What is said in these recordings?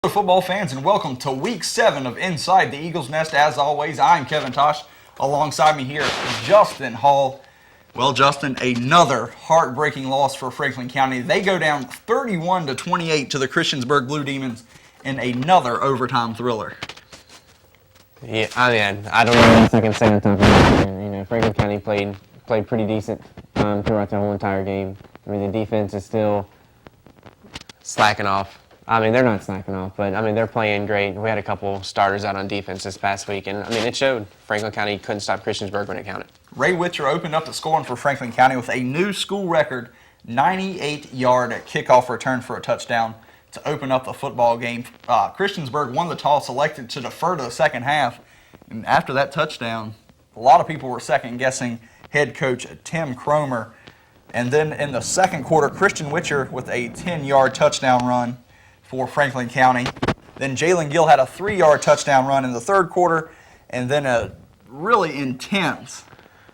Hello, football fans, and welcome to Week 7 of Inside the Eagles Nest. As always, I'm Kevin Tosh. Alongside me here, Justin Hall. Well, Justin, another heartbreaking loss for Franklin County. They go down 31-28 to the Christiansburg Blue Demons in another overtime thriller. Yeah, I don't know what else I can say on top of that. Franklin County played pretty decent throughout the whole entire game. The defense is still slacking off. They're not slacking off, but they're playing great. We had a couple starters out on defense this past week, and it showed. Franklin County couldn't stop Christiansburg when it counted. Ray Witcher opened up the scoring for Franklin County with a new school record 98-yard kickoff return for a touchdown to open up the football game. Christiansburg won the toss, elected to defer to the second half, and after that touchdown, a lot of people were second-guessing head coach Tim Cromer. And then in the second quarter, Christian Witcher with a 10-yard touchdown run for Franklin County. Then Jalen Gill had a 3-yard touchdown run in the third quarter, and then a really intense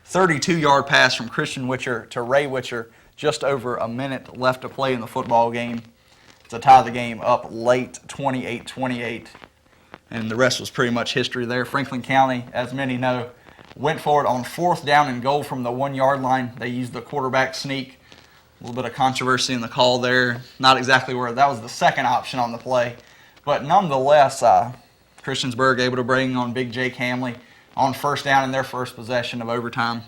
32-yard pass from Christian Witcher to Ray Witcher, just over a minute left to play in the football game to tie the game up late, 28-28. And the rest was pretty much history there. Franklin County, as many know, went for it on 4th down and goal from the 1-yard line. They used the quarterback sneak. A little bit of controversy in the call there. Not exactly where that was the second option on the play. But nonetheless, Christiansburg able to bring on Big Jake Hamley on 1st down in their first possession of overtime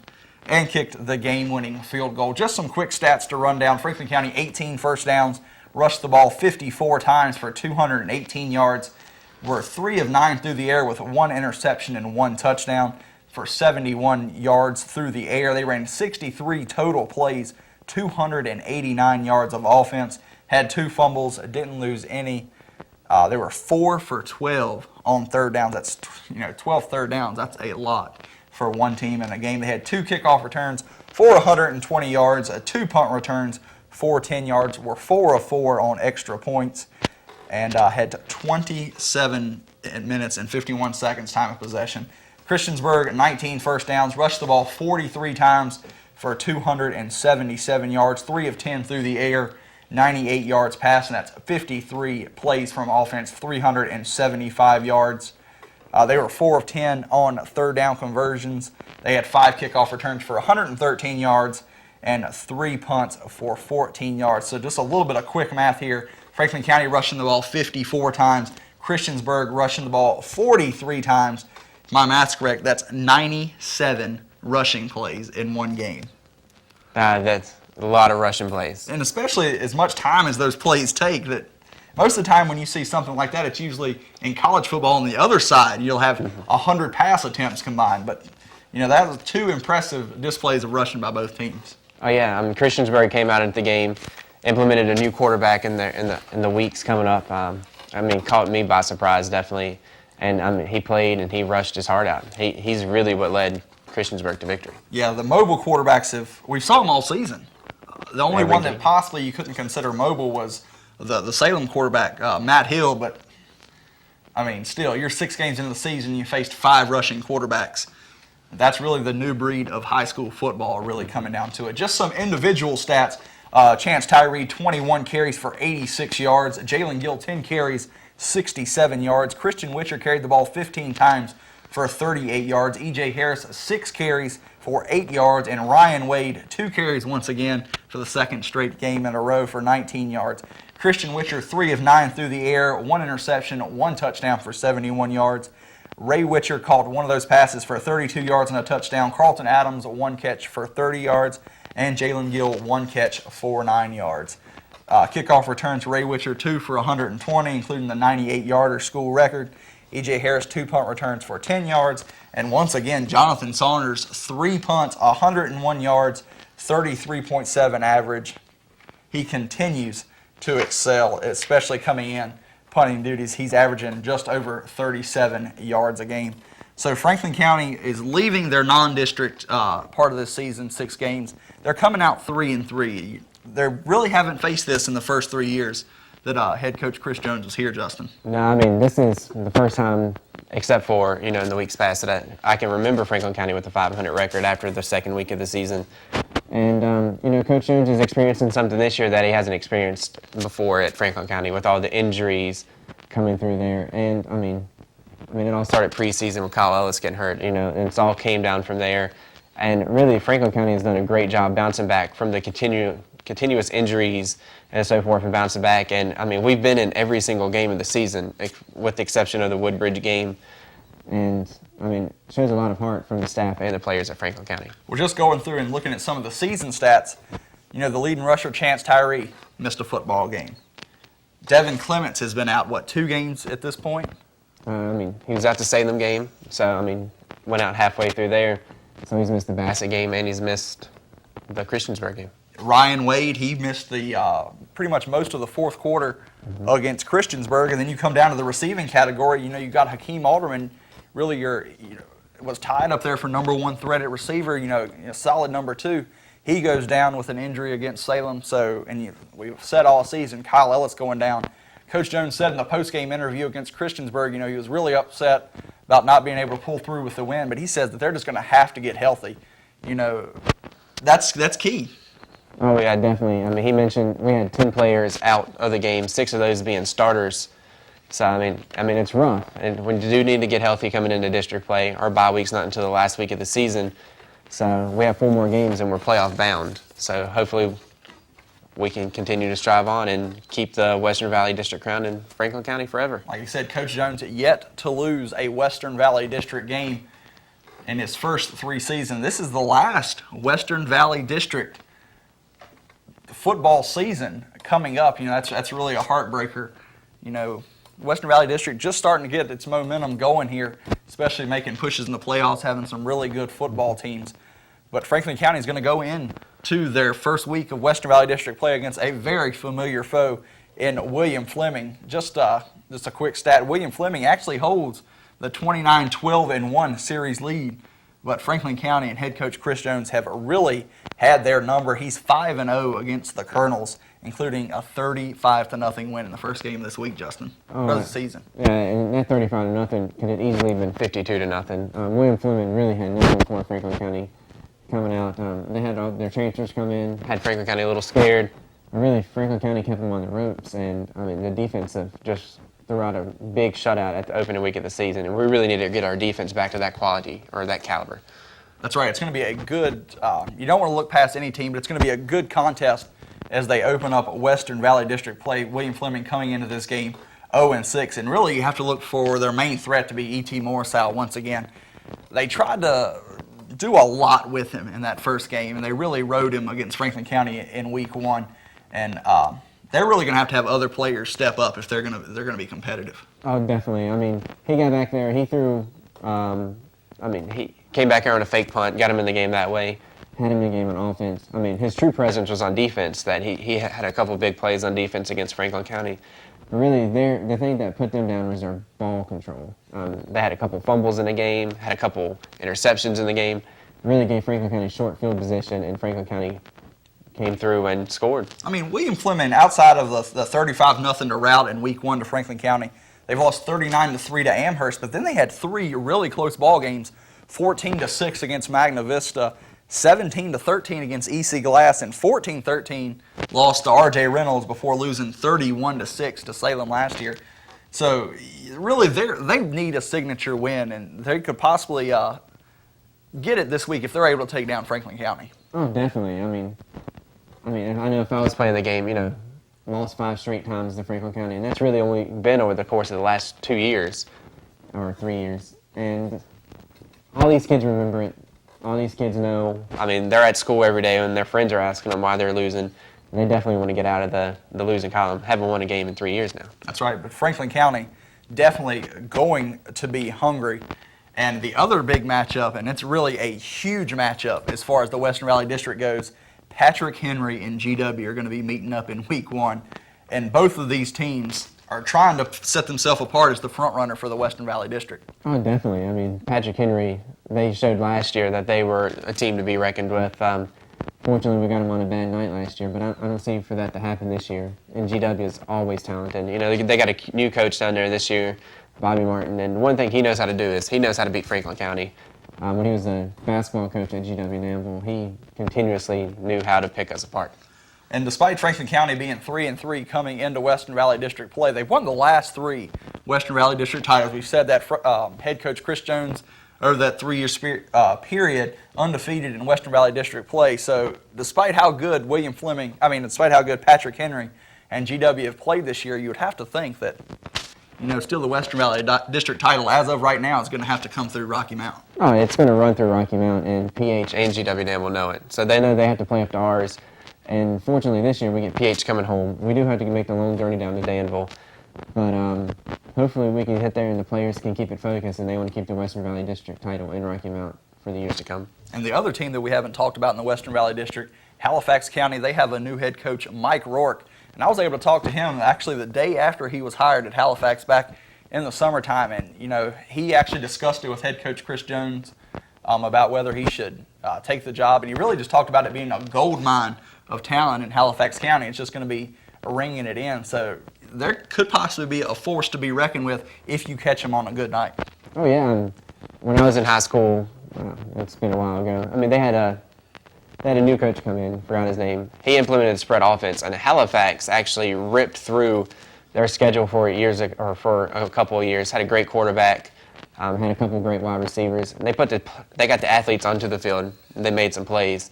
and kicked the game-winning field goal. Just some quick stats to run down. Franklin County, 18 first downs, rushed the ball 54 times for 218 yards, were 3 of 9 through the air with 1 interception and 1 touchdown for 71 yards through the air. They ran 63 total plays, 289 yards of offense, had 2 fumbles, didn't lose any. They were 4 for 12 on third downs. That's 12 third downs. That's a lot for one team in a game. They had 2 kickoff returns for 120 yards, 2 punt returns for 10 yards, were 4 of 4 on extra points, and had 27 minutes and 51 seconds time of possession. Christiansburg, 19 first downs, rushed the ball 43 times for 277 yards, 3 of 10 through the air, 98 yards passing. That's 53 plays from offense, 375 yards. They were 4 of 10 on third down conversions. They had 5 kickoff returns for 113 yards and 3 punts for 14 yards. So just a little bit of quick math here. Franklin County rushing the ball 54 times. Christiansburg rushing the ball 43 times. If my math's correct, that's 97 rushing plays in one game. That's a lot of rushing plays. And especially as much time as those plays take, that most of the time when you see something like that, it's usually in college football on the other side. You'll have 100 pass attempts combined. But, that was 2 impressive displays of rushing by both teams. Oh, yeah. Christiansburg came out into the game, implemented a new quarterback in the weeks coming up. Caught me by surprise, definitely. And he played and he rushed his heart out. He's really what led Christiansburg to victory. Yeah, the mobile quarterbacks, we saw them all season. The only one that possibly you couldn't consider mobile was the Salem quarterback, Matt Hill. But, still, you're 6 games into the season, you faced 5 rushing quarterbacks. That's really the new breed of high school football really coming down to it. Just some individual stats. Chance Tyree, 21 carries for 86 yards. Jalen Gill, 10 carries, 67 yards. Christian Witcher carried the ball 15 times for 38 yards. E.J. Harris, 6 carries for 8 yards. And Ryan Wade, 2 carries once again for the second straight game in a row for 19 yards. Christian Witcher, 3 of 9 through the air, 1 interception, 1 touchdown for 71 yards. Ray Witcher caught one of those passes for 32 yards and a touchdown. Carlton Adams, 1 catch for 30 yards. And Jalen Gill, 1 catch for 9 yards. Kickoff returns, Ray Witcher, 2 for 120, including the 98-yarder school record. E.J. Harris, 2 punt returns for 10 yards. And once again, Jonathan Saunders, 3 punts, 101 yards, 33.7 average. He continues to excel, especially coming in punting duties. He's averaging just over 37 yards a game. So Franklin County is leaving their non-district part of this season, 6 games. They're coming out 3-3. They really haven't faced this in the first 3 years that head coach Chris Jones was here, Justin. No, this is the first time, except for, in the weeks past, that I can remember Franklin County with a 500 record after the second week of the season. And, Coach Jones is experiencing something this year that he hasn't experienced before at Franklin County with all the injuries coming through there. And I mean, it all started preseason with Kyle Ellis getting hurt, and it's all came down from there. And really, Franklin County has done a great job bouncing back from the continuous injuries and so forth and bouncing back. And I mean, we've been in every single game of the season, with the exception of the Woodbridge game. And I mean, it shows a lot of heart from the staff and the players at Franklin County. We're just going through and looking at some of the season stats. The leading rusher, Chance Tyree, missed a football game. Devin Clements has been out, 2 games at this point? He was out the Salem game, so, went out halfway through there. So he's missed the Bassett game, and he's missed the Christiansburg game. Ryan Wade, he missed the pretty much most of the fourth quarter against Christiansburg. And then you come down to the receiving category. You got Hakeem Alderman, really was tied up there for number 1 threat at receiver, solid number 2. He goes down with an injury against Salem. So, and we've said all season, Kyle Ellis going down. Coach Jones said in the post-game interview against Christiansburg, he was really upset about not being able to pull through with the win, but he says that they're just going to have to get healthy. That's key. Oh, yeah, definitely. He mentioned we had 10 players out of the game, 6 of those being starters. So, it's rough. And when you do need to get healthy coming into district play, our bye week's not until the last week of the season. So we have 4 more games and we're playoff bound. So hopefully we can continue to strive on and keep the Western Valley District crown in Franklin County forever. Like you said, Coach Jones yet to lose a Western Valley District game in his first 3 seasons. This is the last Western Valley District football season coming up. That's really a heartbreaker. Western Valley District just starting to get its momentum going here, especially making pushes in the playoffs, having some really good football teams. But Franklin County is going to go into their first week of Western Valley District play against a very familiar foe in William Fleming. Just a quick stat, William Fleming actually holds the 29-12-1 series lead, but Franklin County and head coach Chris Jones have really had their number. He's 5-0 against the Colonels, including a 35-0 win in the first game this week, Justin, for the season. Yeah, and that 35-0 could have easily been 52-0. William Fleming really had nothing for Franklin County coming out. They had all their transfers come in, had Franklin County a little scared. But really, Franklin County kept them on the ropes, and the defense just threw out a big shutout at the opening week of the season, and we really need to get our defense back to that quality or that caliber. That's right. It's going to be a good, you don't want to look past any team, but it's going to be a good contest as they open up Western Valley District play. William Fleming coming into this game 0-6, and really you have to look for their main threat to be E.T. Morrisow once again. They tried to do a lot with him in that first game, and they really rode him against Franklin County in week 1, and they're really going to have other players step up if they're going to be competitive. Oh, definitely. He got back there, he threw, he came back here on a fake punt, got him in the game that way, had him in the game on offense. His true presence was on defense, that he had a couple big plays on defense against Franklin County. But really, the thing that put them down was their ball control. They had a couple fumbles in the game, had a couple interceptions in the game. It really gave Franklin County short field position, and Franklin County came through and scored. William Fleming, outside of the 35-0 to rout in week 1 to Franklin County, they've lost 39-3 to Amherst, but then they had 3 really close ball games, 14-6 against Magna Vista, 17-13 against EC Glass, and 14-13 lost to R.J. Reynolds before losing 31-6 to Salem last year. So really, they need a signature win, and they could possibly get it this week if they're able to take down Franklin County. Oh, definitely. I know if I was playing the game, lost 5 straight times to Franklin County, and that's really only been over the course of the last 2 years or 3 years. And all these kids remember it. All these kids know. They're at school every day and their friends are asking them why they're losing. They definitely want to get out of the losing column. Haven't won a game in 3 years now. That's right, but Franklin County definitely going to be hungry. And the other big matchup, and it's really a huge matchup as far as the Western Valley District goes, Patrick Henry and GW are going to be meeting up in week 1. And both of these teams are trying to set themselves apart as the front runner for the Western Valley District. Oh, definitely. Patrick Henry, they showed last year that they were a team to be reckoned with. Fortunately, we got them on a bad night last year, but I don't see for that to happen this year. And GW is always talented. They got a new coach down there this year, Bobby Martin, and one thing he knows how to do is he knows how to beat Franklin County. When he was a basketball coach at GW Namble, he continuously knew how to pick us apart. And despite Franklin County being 3-3 coming into Western Valley District play, they've won the last 3 Western Valley District titles. We've said that head coach Chris Jones, over that 3-year period, undefeated in Western Valley District play. So despite how good despite how good Patrick Henry and GW have played this year, you would have to think that, still the Western Valley District title as of right now is going to have to come through Rocky Mount. Oh, it's going to run through Rocky Mount, and PH and GW Dan will know it. So they know they have to play up to ours. And fortunately this year we get PH coming home. We do have to make the long journey down to Danville. But hopefully we can hit there and the players can keep it focused and they want to keep the Western Valley District title in Rocky Mount for the years to come. And the other team that we haven't talked about in the Western Valley District, Halifax County, they have a new head coach, Mike Rourke. And I was able to talk to him actually the day after he was hired at Halifax back in the summertime. And, he actually discussed it with head coach Chris Jones about whether he should take the job. And he really just talked about it being a gold mine of talent in Halifax County. It's just going to be ringing it in. So there could possibly be a force to be reckoned with if you catch them on a good night. Oh, yeah. And when I was in high school, it's been a while ago, they had a new coach come in, forgot his name. He implemented spread offense, and Halifax actually ripped through their schedule for a couple of years, had a great quarterback, had a couple of great wide receivers. And they got the athletes onto the field, and they made some plays.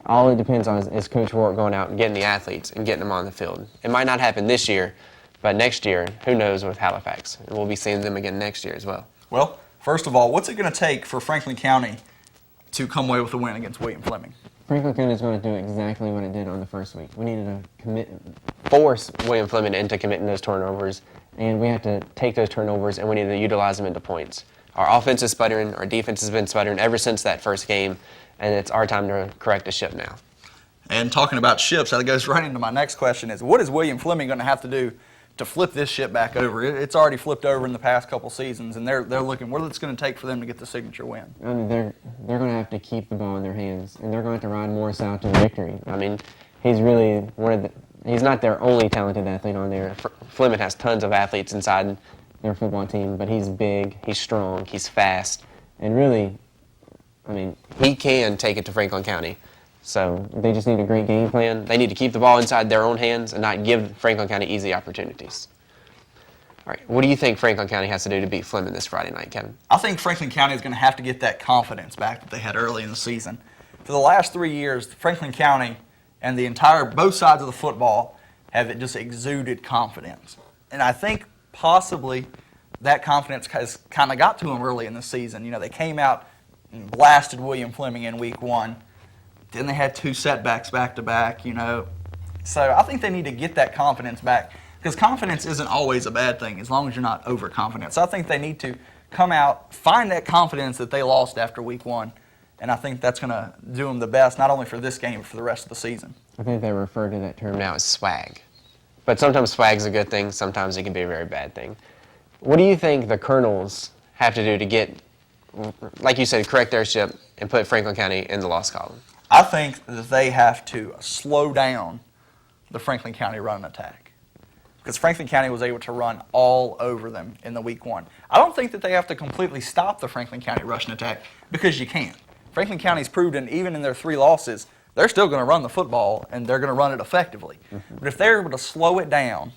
All it depends on is Coach Rourke going out and getting the athletes and getting them on the field. It might not happen this year, but next year, who knows with Halifax. And we'll be seeing them again next year as well. Well, first of all, what's it going to take for Franklin County to come away with a win against William Fleming? Franklin County is going to do exactly what it did on the first week. We needed to force William Fleming into committing those turnovers, and we have to take those turnovers and we need to utilize them into points. Our offense is sputtering, our defense has been sputtering ever since that first game, and it's our time to correct the ship now. And talking about ships, that goes right into my next question is, what is William Fleming going to have to do to flip this ship back over? It's already flipped over in the past couple seasons, and they're looking, what it's going to take for them to get the signature win? They're going to have to keep the ball in their hands, and they're going to have to ride Morris out to victory. He's really he's not their only talented athlete on there. Fleming has tons of athletes inside their football team, but he's big, he's strong, he's fast, and really, he can take it to Franklin County. So they just need a great game plan. They need to keep the ball inside their own hands and not give Franklin County easy opportunities. All right, what do you think Franklin County has to do to beat Fleming this Friday night, Kevin? I think Franklin County is going to have to get that confidence back that they had early in the season. For the last 3 years, Franklin County and both sides of the football have just exuded confidence. And I think possibly that confidence has kind of got to them early in the season. They came out and blasted William Fleming in week 1. Then they had 2 setbacks back-to-back, So I think they need to get that confidence back, because confidence isn't always a bad thing as long as you're not overconfident. So I think they need to come out, find that confidence that they lost after week 1, and I think that's going to do them the best, not only for this game, but for the rest of the season. I think they refer to that term now as swag. But sometimes swag's a good thing, sometimes it can be a very bad thing. What do you think the Colonels have to do to get, like you said, correct their ship and put Franklin County in the loss column? I think that they have to slow down the Franklin County run attack, because Franklin County was able to run all over them in the week 1. I don't think that they have to completely stop the Franklin County rushing attack, because you can't. Franklin County's proven, even in their 3 losses, they're still going to run the football, and they're going to run it effectively. Mm-hmm. But if they're able to slow it down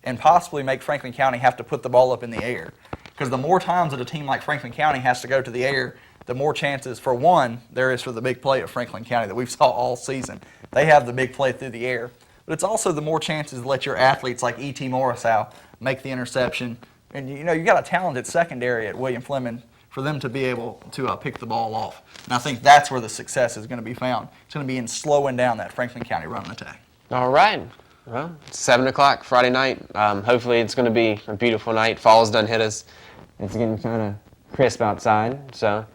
and possibly make Franklin County have to put the ball up in the air, because the more times that a team like Franklin County has to go to the air, the more chances, for one, there is for the big play of Franklin County that we've saw all season. They have the big play through the air. But it's also the more chances to let your athletes like E.T. Morrisow make the interception. And, you got a talented secondary at William Fleming for them to be able to pick the ball off. And I think that's where the success is going to be found. It's going to be in slowing down that Franklin County run attack. All right. Well, it's 7 o'clock Friday night. Hopefully it's going to be a beautiful night. Fall's done hit us. It's getting kind of crisp outside, so...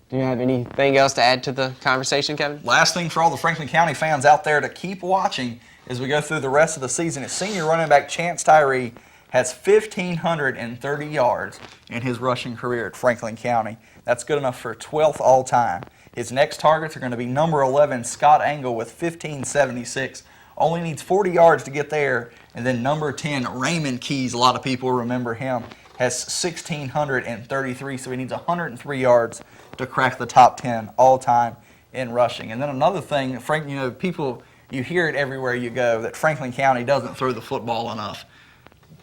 Do you have anything else to add to the conversation, Kevin? Last thing for all the Franklin County fans out there to keep watching as we go through the rest of the season is senior running back Chance Tyree has 1,530 yards in his rushing career at Franklin County. That's good enough for 12th all-time. His next targets are going to be number 11, Scott Angle, with 1,576. Only needs 40 yards to get there. And then number 10, Raymond Keys, a lot of people remember him, has 1,633, so he needs 103 yards to crack the top 10 all-time in rushing. And then another thing, Frank, people, You hear it everywhere you go that Franklin County doesn't throw the football enough.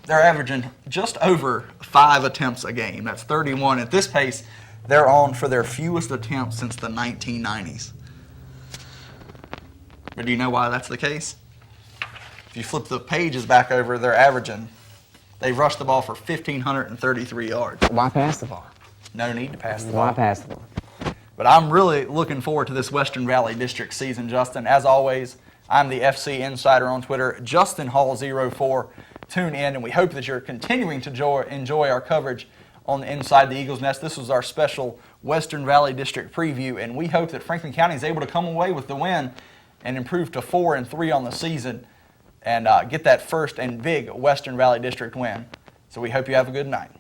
They're averaging just over 5 attempts a game. That's 31. At this pace, they're on for their fewest attempts since the 1990s. But do you know why that's the case? If you flip the pages back over, they've rushed the ball for 1,533 yards. Why pass the ball? No need to pass the Why ball. pass the ball? But I'm really looking forward to this Western Valley District season, Justin. As always, I'm the FC Insider on Twitter, Justin Hall04. Tune in, and we hope that you're continuing to enjoy our coverage on the Inside the Eagle's Nest. This was our special Western Valley District preview, and we hope that Franklin County is able to come away with the win and improve to 4-3 on the season and get that first and big Western Valley District win. So we hope you have a good night.